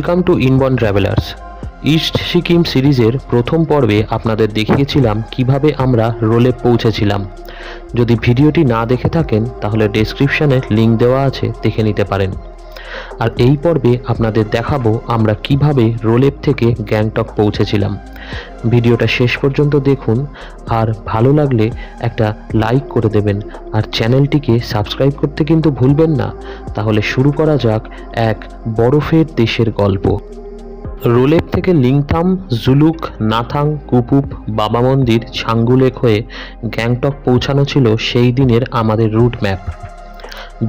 Welcome to inborn travellers. East Sikkim সিরিজের প্রথম পর্বে আপনাদের দেখিয়েছিলাম কিভাবে আমরা রোলে পৌঁছেছিলাম। যদি ভিডিওটি না দেখে থাকেন তাহলে ডেসক্রিপশনে লিংক দেওয়া আছে, দেখে নিতে পারেন। আর এই পর্বে আপনাদের দেখাবো আমরা কিভাবে রোলেপ থেকে গ্যাংটক পৌঁছেছিলাম। ভিডিওটা শেষ পর্যন্ত দেখুন, আর ভালো লাগলে একটা লাইক করে দেবেন, আর চ্যানেলটিকে সাবস্ক্রাইব করতে কিন্তু ভুলবেন না। তাহলে শুরু করা যাক এক বরফের দেশের গল্প। রোলেপ থেকে লিংথাম, জুলুক, নাথাং, কুপুপ, বাবা মন্দির, ছাঙ্গুলেক হয়ে গ্যাংটক পৌঁছানো ছিল সেই দিনের আমাদের রুট ম্যাপ।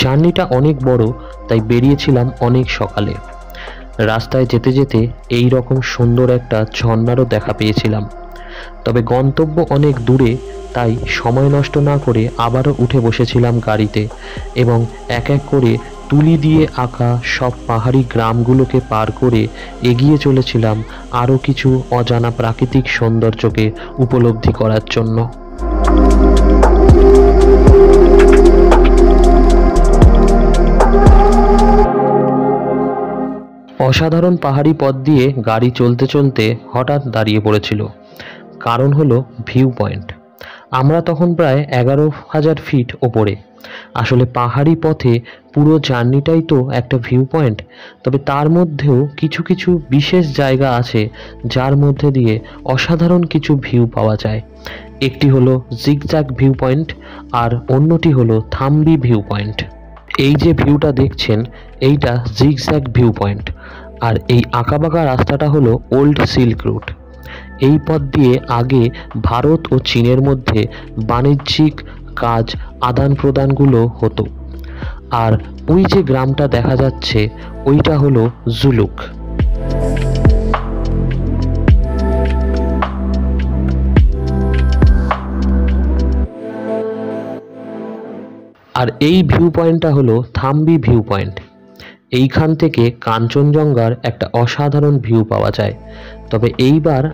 জার্নিটা অনেক বড়, তাই বেরিয়েছিলাম অনেক সকালে। রাস্তায় যেতে যেতে এই রকম সুন্দর একটা ঝর্ণারও দেখা পেয়েছিলাম। তবে গন্তব্য অনেক দূরে, তাই সময় নষ্ট না করে আবারও উঠে বসেছিলাম গাড়িতে এবং এক এক করে তুলি দিয়ে আঁকা সব পাহাড়ি গ্রামগুলোকে পার করে এগিয়ে চলেছিলাম আরও কিছু অজানা প্রাকৃতিক সৌন্দর্যকে উপলব্ধি করার জন্য। অসাধারণ পাহাড়ি পথ দিয়ে গাড়ি চলতে চলতে হঠাৎ দাঁড়িয়ে পড়েছিল। কারণ হলো ভিউ পয়েন্ট। আমরা তখন প্রায় 11,000 ফিট ওপরে। আসলে পাহাড়ি পথে পুরো জার্নিটাই তো একটা ভিউ পয়েন্ট, তবে তার মধ্যেও কিছু কিছু বিশেষ জায়গা আছে যার মধ্যে দিয়ে অসাধারণ কিছু ভিউ পাওয়া যায়। একটি হলো জিগজ্যাগ ভিউ পয়েন্ট, আর অন্যটি হলো থাম্বি ভিউ পয়েন্ট। এই যে ভিউটা দেখছেন, এইটা জিগজ্যাগ ভিউ পয়েন্ট, আর এই আঁকাবাঁকা রাস্তাটা হলো ওল্ড সিল্ক রুট। এই পথ দিয়ে আগে ভারত ও চীনের মধ্যে বাণিজ্যিক কাজ আদান প্রদানগুলো হতো। আর ওই যে গ্রামটা দেখা যাচ্ছে, ওইটা হলো জুলুক। আর এই ভিউ পয়েন্টটা হলো থাম্বি ভিউ পয়েন্ট। এইখান থেকে কাঞ্চনজঙ্ঘার একটা অসাধারণ ভিউ পাওয়া যায়। তবে এইবার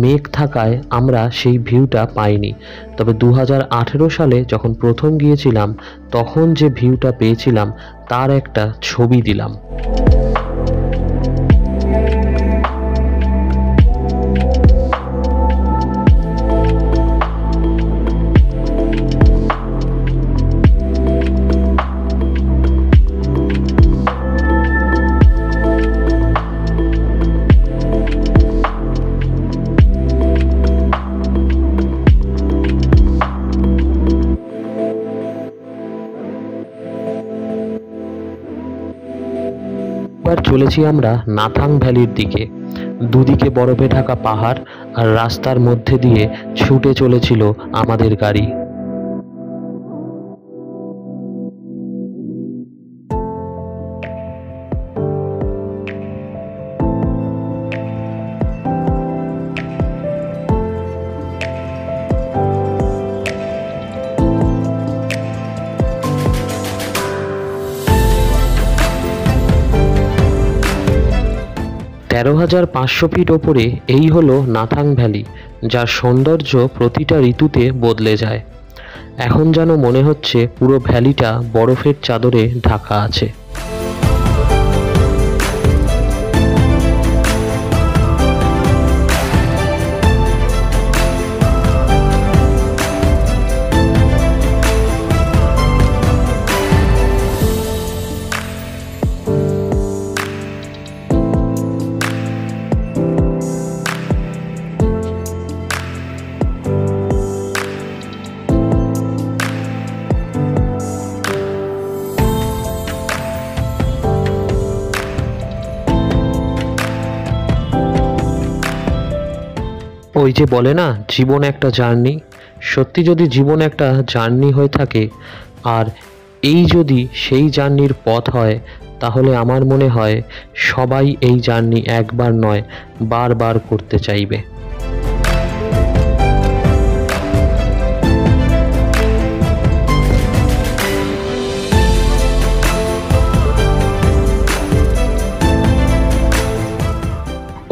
মেঘ থাকায় আমরা সেই ভিউটা পাইনি। তবে 2018 সালে যখন প্রথম গিয়েছিলাম, তখন যে ভিউটা পেয়েছিলাম তার একটা ছবি দিলাম। এবার চলেছি আমরা নাথাং ভ্যালির দিকে। দুদিকে বরফে ঢাকা পাহাড়, আর রাস্তার মধ্যে দিয়ে ছুটে চলেছিল আমাদের গাড়ি। তেরো 13,500 ফিট ওপরে এই হলো নাথাং ভ্যালি, যার সৌন্দর্য প্রতিটা ঋতুতে বদলে যায়। এখন যেন মনে হচ্ছে পুরো ভ্যালিটা বরফের চাদরে ঢাকা আছে। ওই যে বলে না, জীবন একটা জার্নি। সত্যি যদি জীবন একটা জার্নি হয়ে থাকে, আর এই যদি সেই জার্নির পথ হয়, তাহলে আমার মনে হয় সবাই এই জার্নি একবার নয় বারবার করতে চাইবে।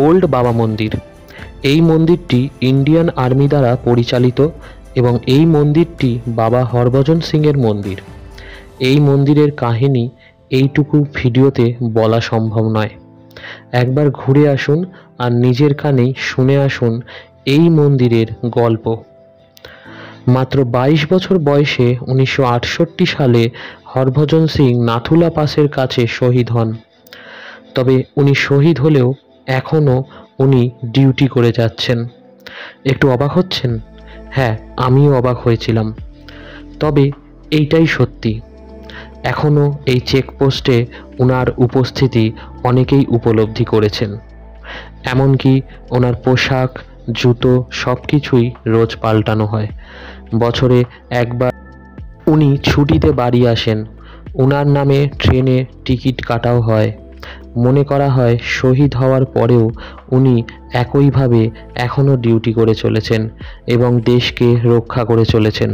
ওল্ড বাবা মন্দির। এই মন্দিরটি ইন্ডিয়ান আর্মি দ্বারা পরিচালিত এবং এই মন্দিরটি বাবা হরভজন সিংয়ের মন্দির। এই মন্দিরের কাহিনী এইটুকু ভিডিওতে বলা সম্ভব নয়। একবার ঘুরে আসুন আর নিজের কানেই শুনে আসুন এই মন্দিরের গল্প। মাত্র 22 বছর বয়সে 1968 সালে হরভজন সিং নাথুলা পাসের কাছে শহীদ হন। তবে উনি শহীদ হলেও এখনও উনি ডিউটি করে যাচ্ছেন। একটু অবাক হচ্ছেন? হ্যাঁ, আমিও অবাক হয়েছিলাম। তবে এইটাই সত্যি, এখনও এই চেকপোস্টে ওনার উপস্থিতি অনেকেই উপলব্ধি করেছেন। এমনকি ওনার পোশাক, জুতো সব কিছুই রোজ পাল্টানো হয়। বছরে একবার উনি ছুটিতে বাড়ি আসেন, ওনার নামে ট্রেনে টিকিট কাটাও হয়। মনে করা হয় শহীদ হওয়ার পরেও উনি একইভাবে এখনও ডিউটি করে চলেছেন এবং দেশকে রক্ষা করে চলেছেন।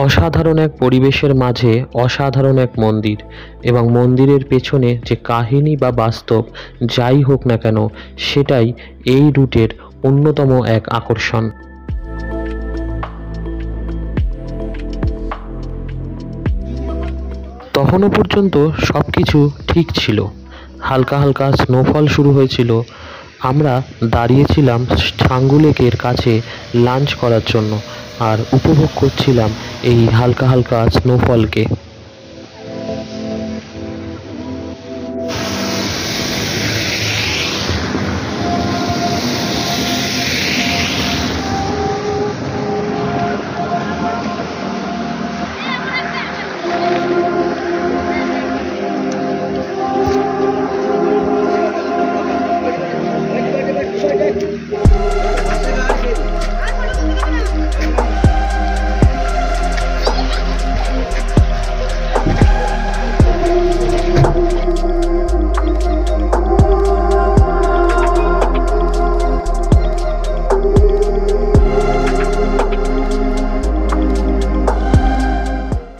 অসাধারণ এক পরিবেশের মাঝে অসাধারণ এক মন্দির, এবং মন্দিরের পেছনে যে কাহিনী বা বাস্তব যাই হোক না কেন, সেটাই এই রুটের অন্যতম এক আকর্ষণ। তখনও পর্যন্ত সব কিছু ঠিক ছিল। হালকা হালকা স্নোফল শুরু হয়েছিল। আমরা দাঁড়িয়েছিলাম ছাঙ্গু লেকের কাছে লাঞ্চ করার জন্য আর উপভোগ করছিলাম এই হালকা হালকা স্নোফলকে।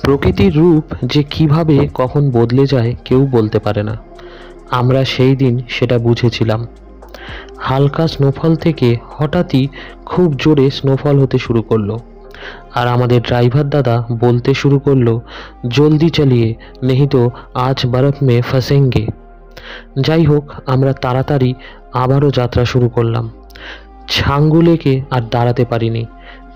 প্রকৃতির রূপ যে কিভাবে কখন বদলে যায় কেউ বলতে পারে না। আমরা সেই দিন সেটা বুঝেছিলাম। হালকা স্নোফল থেকে হঠাৎই খুব জোরে স্নোফল হতে শুরু করলো, আর আমাদের ড্রাইভার দাদা বলতে শুরু করলো, জলদি চালিয়ে नहीं तो आज बर्फ में फंसेंगे। যাই হোক, আমরা তাড়াতাড়ি আবারও যাত্রা শুরু করলাম। ছাঙ্গু লেকে আর দাঁড়াতে পারিনি,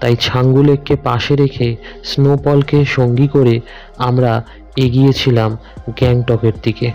তাই ছাঙ্গু লেককে পাশে রেখে স্নোফলকে সঙ্গী করে আমরা এগিয়েছিলাম গ্যাংটকের দিকে।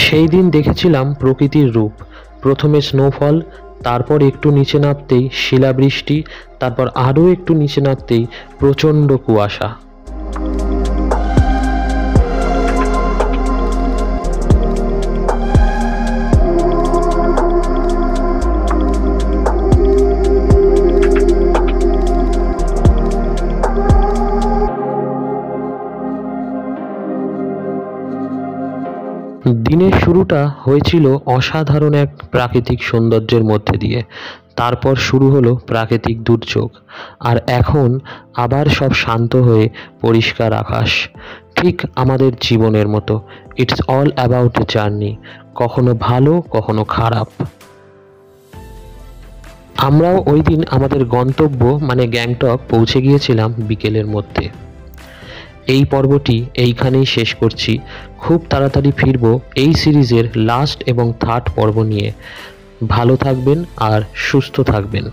সেই দিন দেখেছিলাম প্রকৃতির রূপ। প্রথমে স্নোফল, তারপর একটু নিচে নামতেই শিলাবৃষ্টি, তারপর আরও একটু নিচে নামতেই প্রচণ্ড কুয়াশা। দিনের শুরুটা হয়েছিল অসাধারণ এক প্রাকৃতিক সৌন্দর্যের মধ্যে দিয়ে, তারপর শুরু হলো প্রাকৃতিক দুর্যোগ, আর এখন আবার সব শান্ত হয়ে পরিষ্কার আকাশ। ঠিক আমাদের জীবনের মতো, it's all about a journey, কখনো ভালো কখনো খারাপ। আমরাও ওই দিন আমাদের গন্তব্য মানে গ্যাংটক পৌঁছে গিয়েছিলাম বিকেলের মধ্যে। এই পর্বটি এইখানেই শেষ করছি। খুব তাড়াতাড়ি ফিরবো এই সিরিজের লাস্ট এবং থার্ড পর্ব নিয়ে। ভালো থাকবেন আর সুস্থ থাকবেন।